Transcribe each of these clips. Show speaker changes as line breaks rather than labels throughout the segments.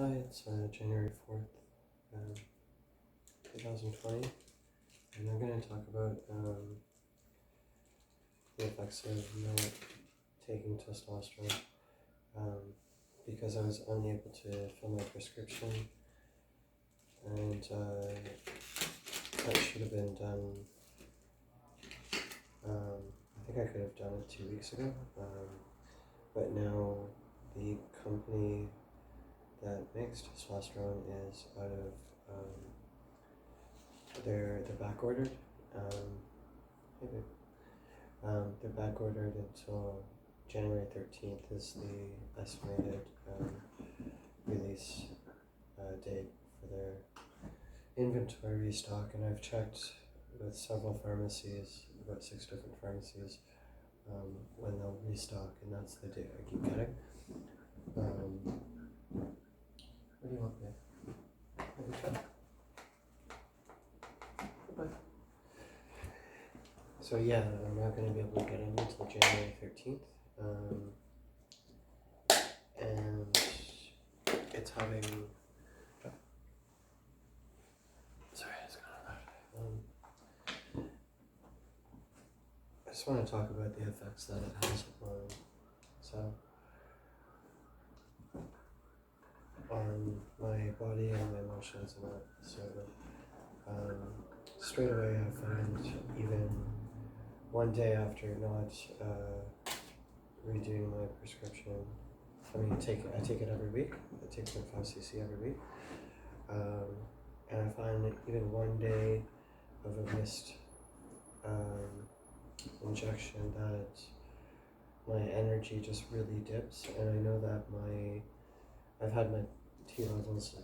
Hi, it's January 4th, 2020, and I'm going to talk about the effects of not taking testosterone because I was unable to fill my prescription, and that should have been done. I think I could have done it 2 weeks ago, but now the company that makes testosterone is out of they're backordered. They're backordered until January 13th is the estimated release date for their inventory restock, and I've checked with several pharmacies, about 6 different pharmacies, when they'll restock, and that's the date I keep getting. What do you want, babe? Goodbye. So yeah, I'm not going to be able to get in until January 13th, and it's having... Sorry, it's kind of loud. I just want to talk about the effects that it has on my body and my emotions and that. So straight away I find, even one day after not redoing my prescription, I take it every week. I take 0.5 cc every week, and I find that even one day of a missed injection, that my energy just really dips, and I know that I've had my T levels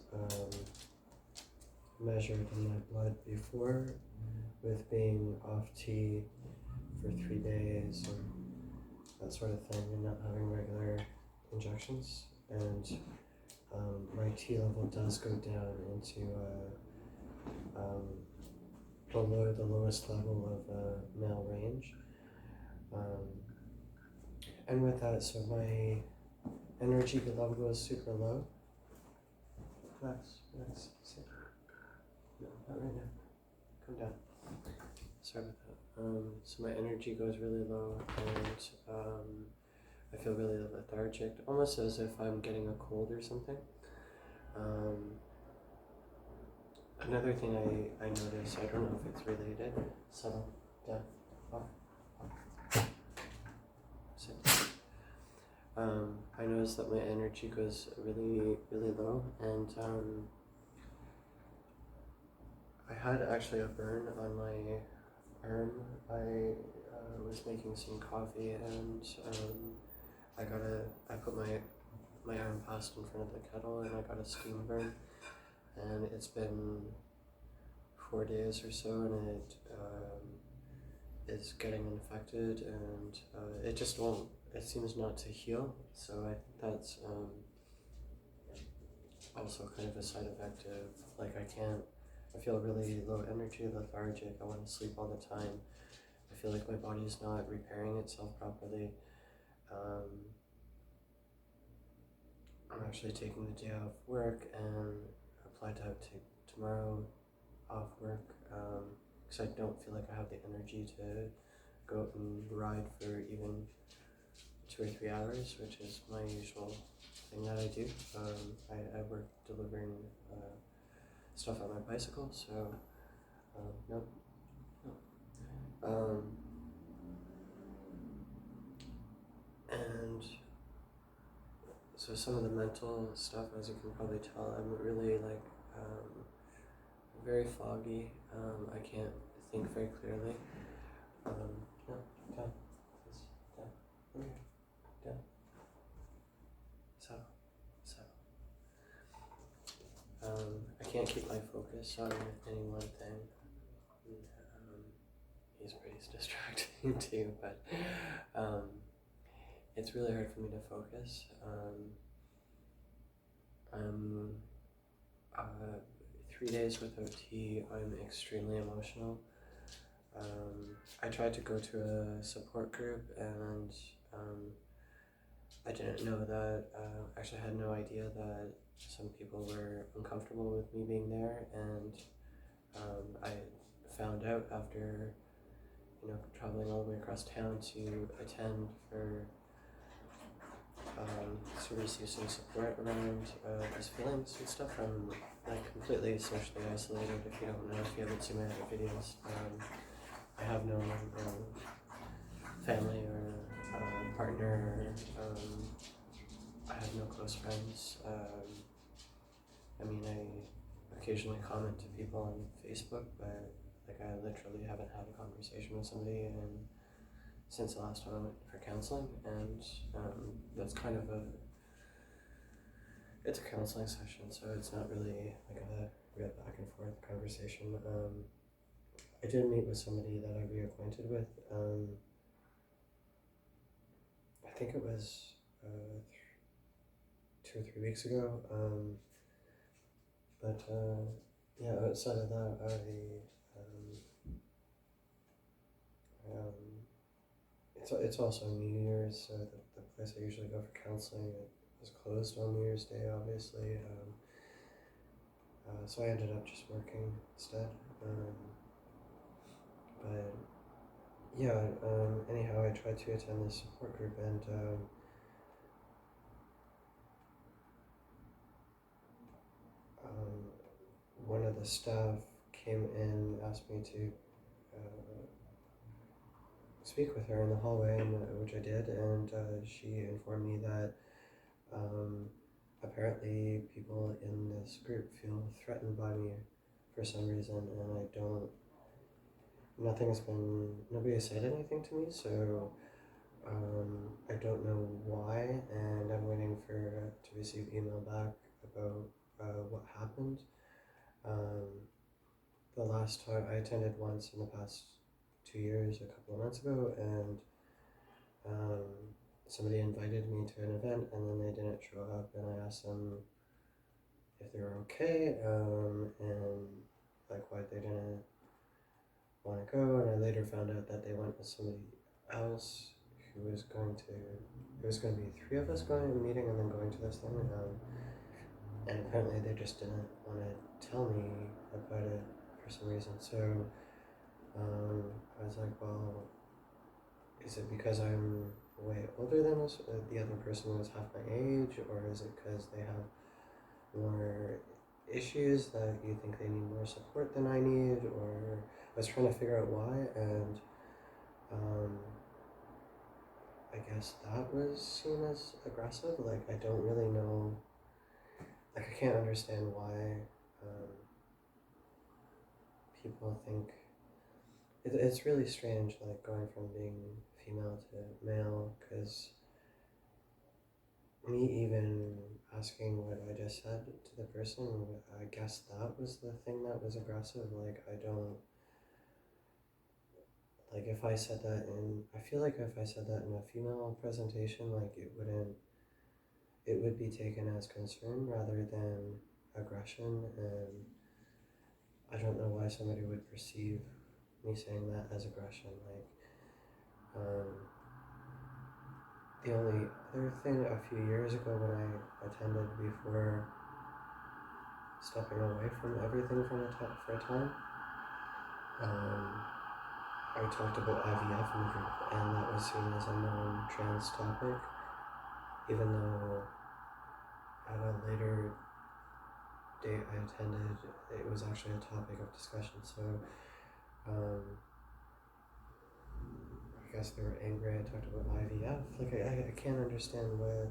measured in my blood before, with being off T for 3 days and that sort of thing, and not having regular injections, and my T level does go down into below the lowest level of male range, and with that, so my energy level goes super low. Relax, sit. No, not right now. Come down. Sorry about that. So my energy goes really low, and I feel really lethargic, almost as if I'm getting a cold or something. Another thing I notice, I don't know if it's related. Settle down. Up. Sit. I noticed that my energy goes really, really low, and I had actually a burn on my arm. I was making some coffee, and I put my arm past in front of the kettle, and I got a steam burn, and it's been 4 days or so, and it is getting infected, and it just won't. It seems not to heal, so I think that's also kind of a side effect of, I feel really low energy, lethargic, I want to sleep all the time, I feel like my body's not repairing itself properly. I'm actually taking the day off work, and applied to take tomorrow off work, because I don't feel like I have the energy to go out and ride for even 2 or 3 hours, which is my usual thing that I do. I work delivering stuff on my bicycle, so no. And so some of the mental stuff, as you can probably tell, I'm really very foggy. I can't think very clearly. No, down, please, down, over here, down, settle. I can't keep my focus on any one thing. He's pretty distracting too, but it's really hard for me to focus. I'm 3 days without tea. I'm extremely emotional. I tried to go to a support group, and I didn't know that, actually had no idea that some people were uncomfortable with me being there, and I found out after, traveling all the way across town to attend for, to receive some support around these feelings and stuff. I'm like completely socially isolated. If you don't know, if you haven't seen my other videos, I have no family or partner. I have no close friends. I mean, I occasionally comment to people on Facebook, but like I literally haven't had a conversation with somebody since the last time I went for counseling, and that's kind of it's a counseling session, so it's not really like a real back and forth conversation. I did meet with somebody that I'd be acquainted with. I think it was 2 or 3 weeks ago. But yeah, outside of that, it's also New Year's, so the place I usually go for counseling, it was closed on New Year's Day, obviously. So I ended up just working instead. But yeah, anyhow, I tried to attend this support group, and one of the staff came in, asked me to speak with her in the hallway, which I did, and she informed me that apparently people in this group feel threatened by me for some reason, and nobody has said anything to me, so I don't know why, and I'm waiting to receive email back about what happened. The last time I attended once in the past 2 years, a couple of months ago, and somebody invited me to an event, and then they didn't show up, and I asked them if they were okay, and like why they didn't want to go, and I later found out that they went with somebody else who was going to. There was going to be 3 of us going to a meeting and then going to this thing, and apparently they just didn't want to tell me about it for some reason. So I was like, well, is it because I'm way older than the other person was half my age, or is it because they have more issues that you think they need more support than I need? Or I was trying to figure out why, and I guess that was seen as aggressive. Like, I don't really know, like I can't understand why people think it's really strange, like going from being female to male, because me even asking what I just said to the person, I guess that was the thing that was aggressive. Like, I don't, like if I said that I feel like if I said that in a female presentation, like it would be taken as concern rather than aggression, and I don't know why somebody would perceive me saying that as aggression. Like, the only other thing a few years ago when I attended before stepping away from everything for a time, I talked about IVF in the group, and that was seen as a non-trans topic, even though at a later date I attended, it was actually a topic of discussion. So I guess they were angry I talked about IVF. Like, I can't understand what.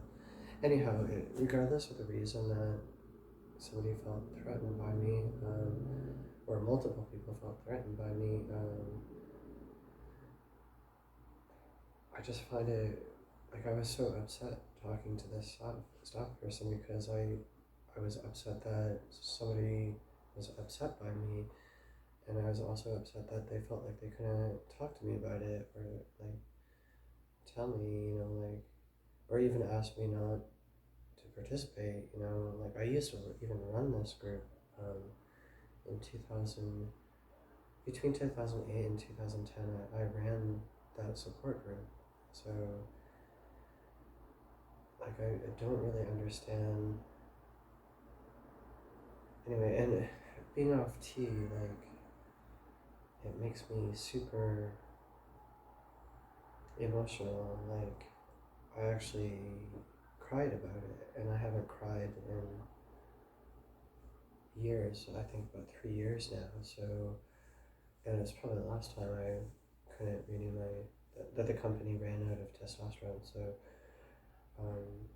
Anyhow, regardless of the reason that somebody felt threatened by me, or multiple people felt threatened by me, I just find it, like, I was so upset talking to this staff person because I was upset that somebody was upset by me, and I was also upset that they felt like they couldn't talk to me about it, or like tell me, like, or even ask me not to participate. Like, I used to even run this group in 2000, between 2008 and 2010. I ran that support group, so I don't really understand. Anyway, and being off tea, like, it makes me super emotional. Like, I actually cried about it, and I haven't cried in years. I think about 3 years now. So, and it's probably the last time I couldn't renew that the company ran out of testosterone. So, um,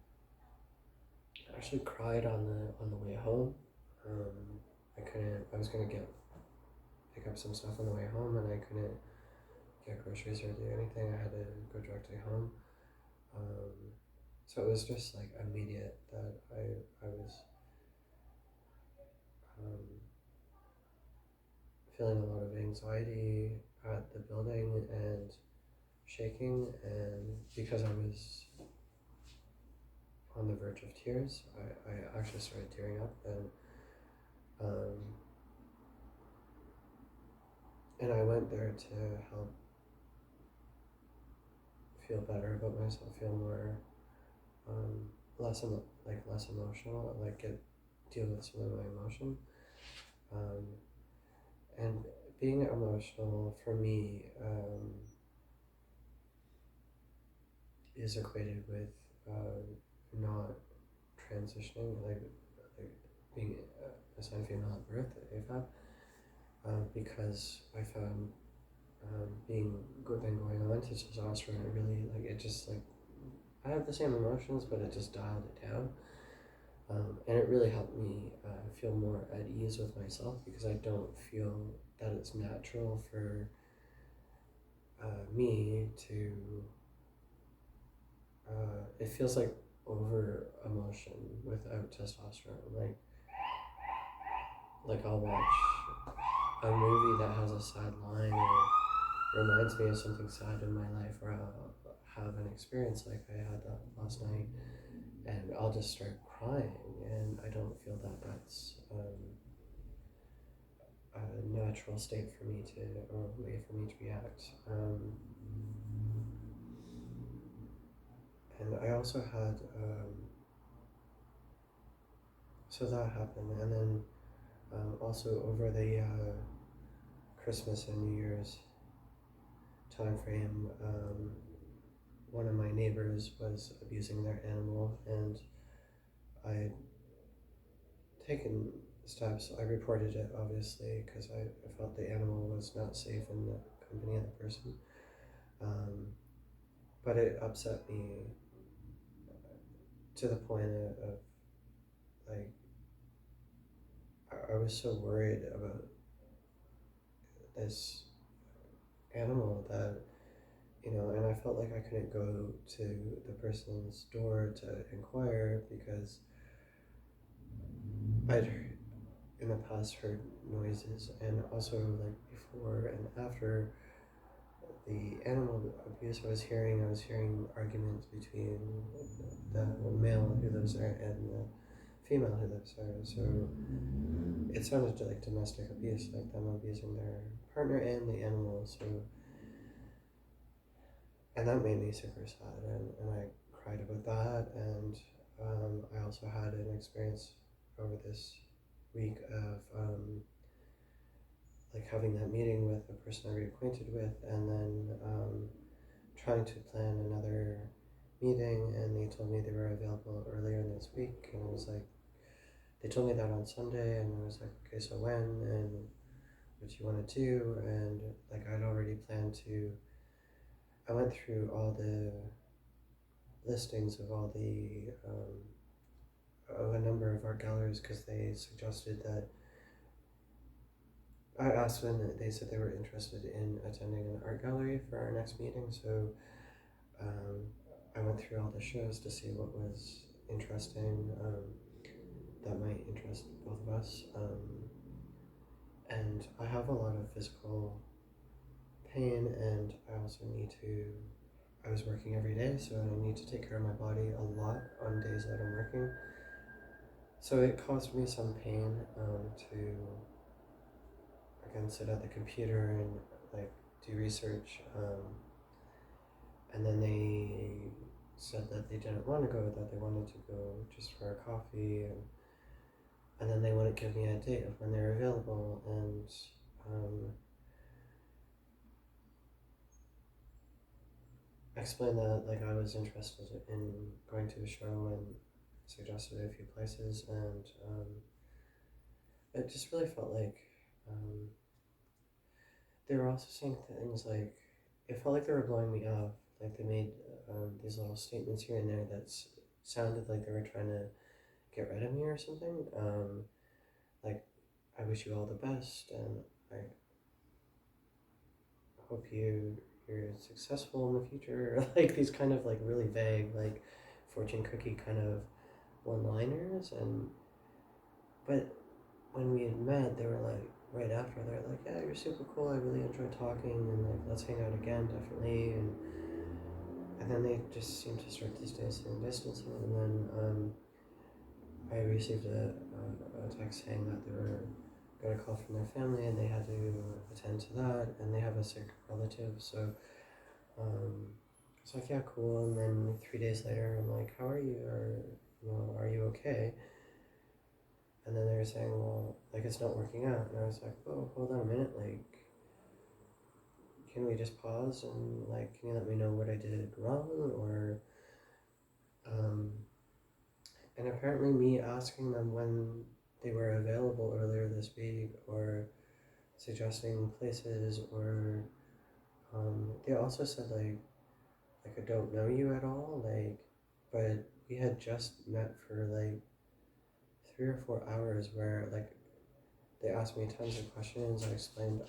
I actually cried on the way home. I couldn't. I was gonna pick up some stuff on the way home, and I couldn't get groceries or do anything. I had to go directly home. So it was just like immediate that I was um, feeling a lot of anxiety at the building and shaking, and because I was on the verge of tears, I actually started tearing up, um, and I went there to help feel better about myself, feel more less emotional, like deal with some of my emotion, um, and being emotional for me is equated with not transitioning, like being assigned female at birth, AFAB, because I found being good and going on to testosterone, it really like it just like I have the same emotions, but it just dialed it down. And it really helped me feel more at ease with myself, because I don't feel that it's natural for me to. It feels like over emotion without testosterone. Like I'll watch a movie that has a sad line or reminds me of something sad in my life, or I'll have an experience like I had that last night, and I'll just start crying, and I don't feel that that's a natural state for me to, or a way for me to react. And I also had, so that happened, and then also over the Christmas and New Year's time frame, one of my neighbors was abusing their animal, and I had taken steps. I reported it, obviously, because I felt the animal was not safe in the company of the person. But it upset me to the point of like, I was so worried about this animal that, and I felt like I couldn't go to the person's door to inquire, because I'd in the past heard noises, and also like before and after the animal abuse I was hearing arguments between the male who lives there and the female who lives there. So it sounded like domestic abuse, like them abusing their partner and the animal. So, and that made me super sad, and I cried about that. And I also had an experience over this week of like having that meeting with a person I already acquainted with, and then trying to plan another meeting, and they told me they were available earlier in this week, and I was like, they told me that on Sunday, and I was like, okay, so when, and what do you want to do? And like I'd already planned to, I went through all the listings of all the of a number of art galleries, because they suggested that, I asked them, and they said they were interested in attending an art gallery for our next meeting. So I went through all the shows to see what was interesting, that might interest both of us. And I have a lot of physical pain, and I also I was working every day, so I need to take care of my body a lot on days that I'm working. So it caused me some pain to, again, sit at the computer and like do research. And then they said that they didn't want to go, that they wanted to go just for a coffee, and then they wouldn't give me a date of when they're available, and explained that like I was interested in going to a show and suggested a few places, and it just really felt like they were also saying things like, it felt like they were blowing me off. Like they made these little statements here and there that sounded like they were trying to get rid of me or something. Like, I wish you all the best, and I hope you're successful in the future. Like these kind of like really vague, like fortune cookie kind of one-liners, but when we had met, they were like, right after, they're like, yeah, you're super cool, I really enjoyed talking, and like, let's hang out again, definitely, and then they just seemed to start distancing, and then I received a text saying that they were got a call from their family, and they had to attend to that, and they have a sick relative, so it's like, yeah, cool, and then 3 days later, I'm like, how are you, or, are you okay? And then they were saying, well, like, it's not working out. And I was like, oh, hold on a minute. Like, can we just pause and, like, can you let me know what I did wrong? Or, and apparently me asking them when they were available earlier this week, or suggesting places, or, they also said, like, I don't know you at all. Like, but we had just met for, like, 3 or 4 hours where, like, they asked me tons of questions.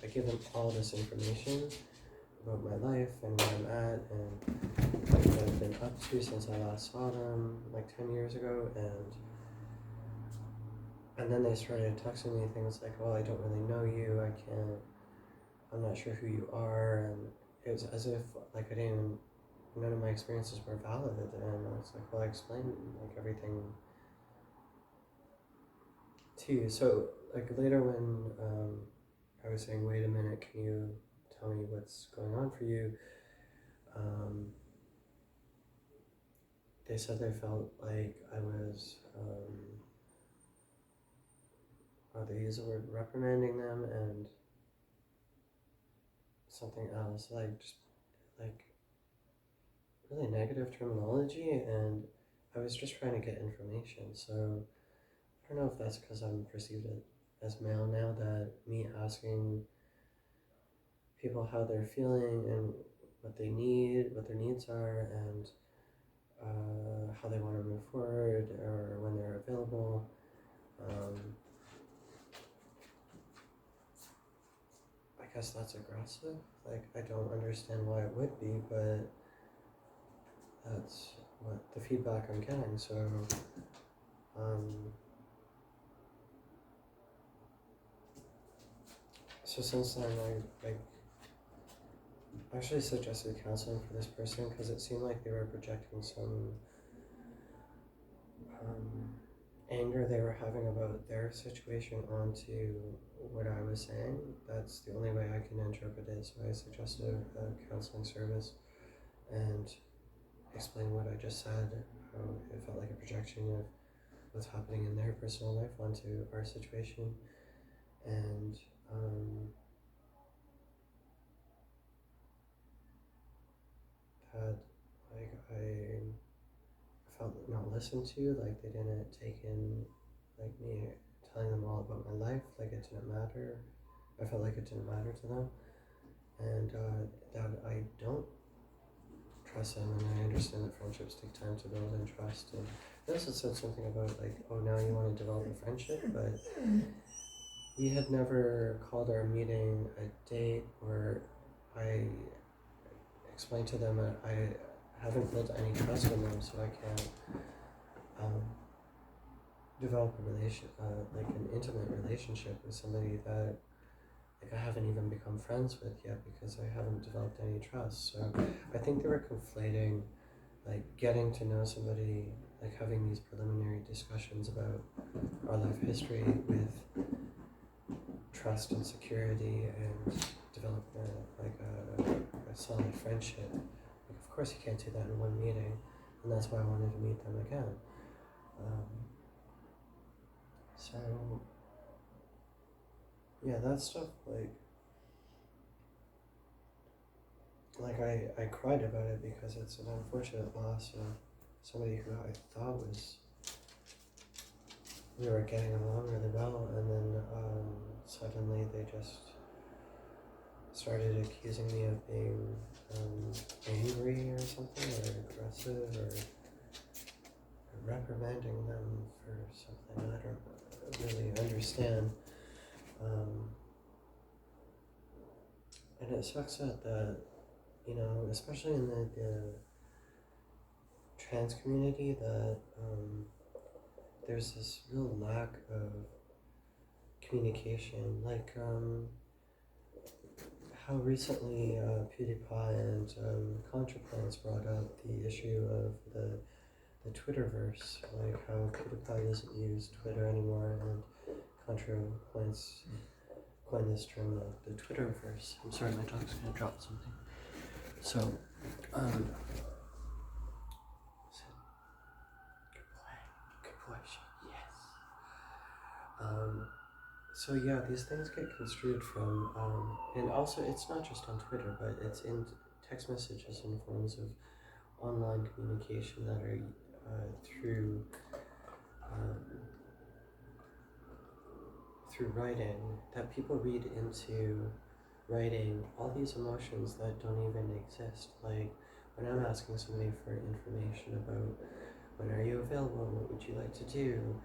I give them all this information about my life and where I'm at and like, what I've been up to since I last saw them, like 10 years ago. And then they started texting me things like, well, I don't really know you. I'm not sure who you are. And it was as if, like, none of my experiences were valid. And I was like, well, I explained, like, everything to you. So, like, later when I was saying, wait a minute, can you tell me what's going on for you? They said they felt like I was, or they used the word reprimanding them, and something else, like, just, like, really negative terminology, and I was just trying to get information. So I don't know if that's because I'm perceived as male now, that me asking people how they're feeling and what they need, what their needs are, and how they want to move forward, or when they're available. I guess that's aggressive. Like, I don't understand why it would be, but that's what the feedback I'm getting. So, since then, I actually suggested counseling for this person because it seemed like they were projecting some anger they were having about their situation onto what I was saying. That's the only way I can interpret it. So I suggested a counseling service and explain what I just said, how it felt like a projection of what's happening in their personal life onto our situation, and that, like, I felt not listened to, like they didn't take in, like, me telling them all about my life, like it didn't matter. I felt like it didn't matter to them, and that I don't trust them, and I understand that friendships take time to build and trust. And they also said something about, like, oh, now you want to develop a friendship, but we had never called our meeting a date, or I explained to them that I haven't built any trust in them, so I can't develop a like an intimate relationship with somebody that, like, I haven't even become friends with yet, because I haven't developed any trust. So I think they were conflating, like, getting to know somebody, like having these preliminary discussions about our life history, with trust and security and development, like a solid friendship. Like, of course you can't do that in one meeting. and that's why I wanted to meet them again. So yeah, that stuff, I cried about it because it's an unfortunate loss of somebody who I thought we were getting along really well, and then suddenly they just started accusing me of being angry or something, or aggressive, or reprimanding them for something I don't really understand. And it sucks that especially in the trans community, that there's this real lack of communication. How recently PewDiePie and ContraPoints brought up the issue of the Twitterverse, like how PewDiePie doesn't use Twitter anymore, and ContraPoints coined this term, the Twitterverse. I'm sorry, my dog's gonna drop something. So, good boy, yes. So yeah, these things get construed from, and also it's not just on Twitter, but it's in text messages and forms of online communication that are through writing, that people read into writing all these emotions that don't even exist. Like when I'm asking somebody for information about when are you available, what would you like to do,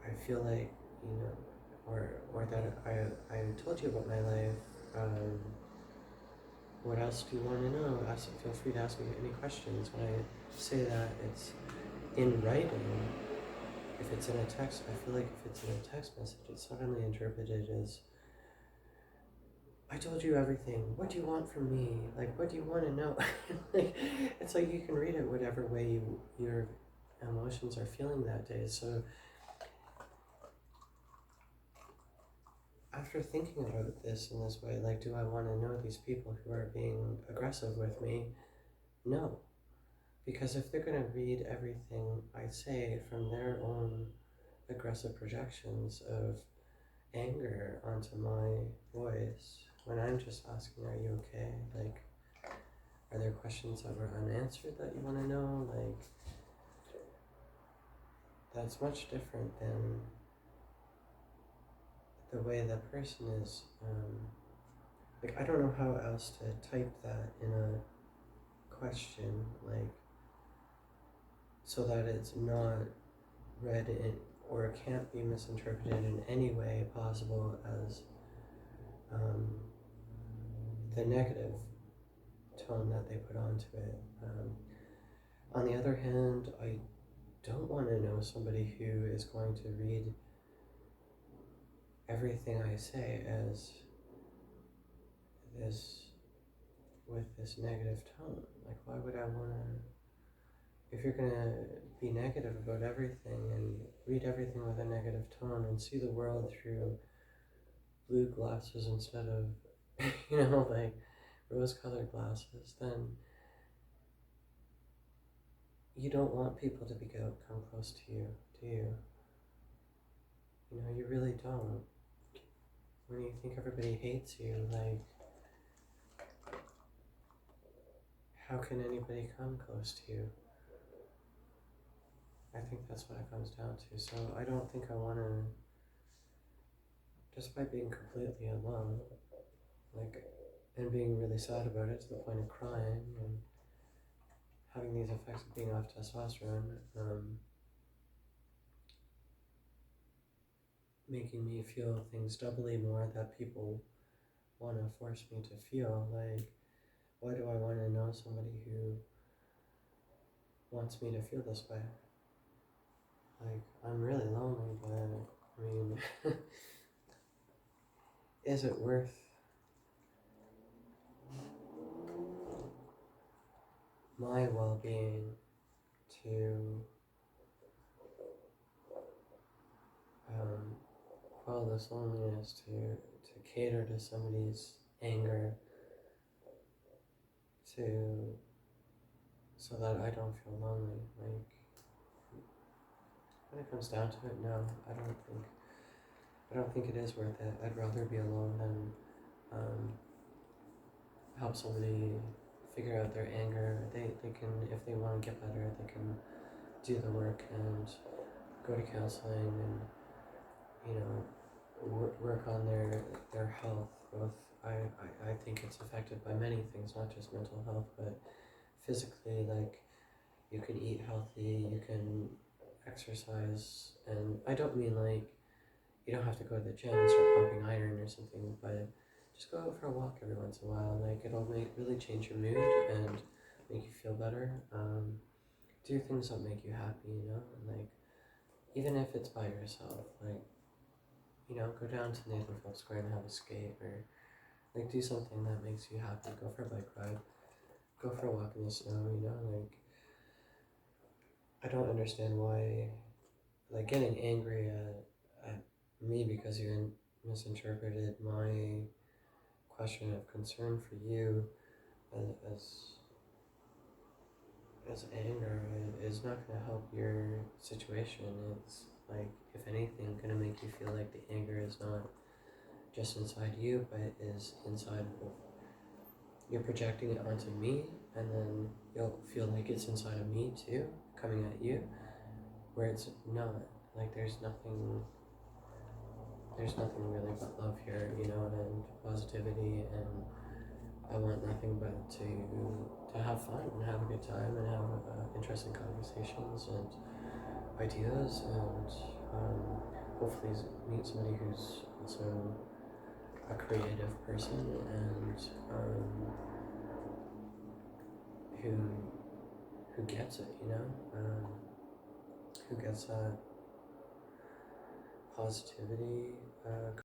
I feel like, or that I told you about my life, what else do you want to know? Feel free to ask me any questions. When I say that it's in writing, if it's in a text, I feel like if it's in a text message, it's suddenly interpreted as, I told you everything. What do you want from me? Like, what do you want to know? It's like you can read it whatever way your emotions are feeling that day. So after thinking about this in this way, do I want to know these people who are being aggressive with me? No. Because if they're going to read everything I say from their own aggressive projections of anger onto my voice, when I'm just asking, are you okay? Are there questions that were unanswered that you want to know? That's much different than the way that person is. I don't know how else to type that in a question, so that it's not read in, or can't be misinterpreted in any way possible as the negative tone that they put onto it. On the other hand, I don't want to know somebody who is going to read everything I say as this, with this negative tone. Why would I want to, if you're going to be negative about everything and read everything with a negative tone and see the world through blue glasses instead of, rose-colored glasses, then you don't want people to come close to you, do you? You really don't. When you think everybody hates you, how can anybody come close to you? I think that's what it comes down to. So I don't think I want to, just by being completely alone, and being really sad about it to the point of crying and having these effects of being off testosterone, making me feel things doubly more that people want to force me to feel. Why do I want to know somebody who wants me to feel this way? I'm really lonely, but is it worth my well-being to quell this loneliness, to cater to somebody's anger, to so that I don't feel lonely. Like, when it comes down to it, no, I don't think it is worth it. I'd rather be alone than help somebody figure out their anger. They can, if they want to get better, they can do the work and go to counseling and, work on their health. Both, I think it's affected by many things, not just mental health, but physically. Like, you can eat healthy, you can exercise, and I don't mean like you don't have to go to the gym and start pumping iron or something, but just go out for a walk every once in a while. Like, it'll really change your mood and make you feel better. Do things that make you happy, and like, even if it's by yourself, like, go down to Nathanville Square and have a skate, or like do something that makes you happy. Go for a bike ride, go for a walk in the snow, like, I don't understand why, like, getting angry at me because you misinterpreted my question of concern for you as anger is not going to help your situation. It's like, if anything, going to make you feel like the anger is not just inside you, but is inside of, you're projecting it onto me, and then you'll feel like it's inside of me too, coming at you, where it's not. Like, there's nothing really but love here, and positivity, and I want nothing but to have fun and have a good time and have interesting conversations and ideas, and hopefully meet somebody who's also a creative person, and who gets it, who gets that positivity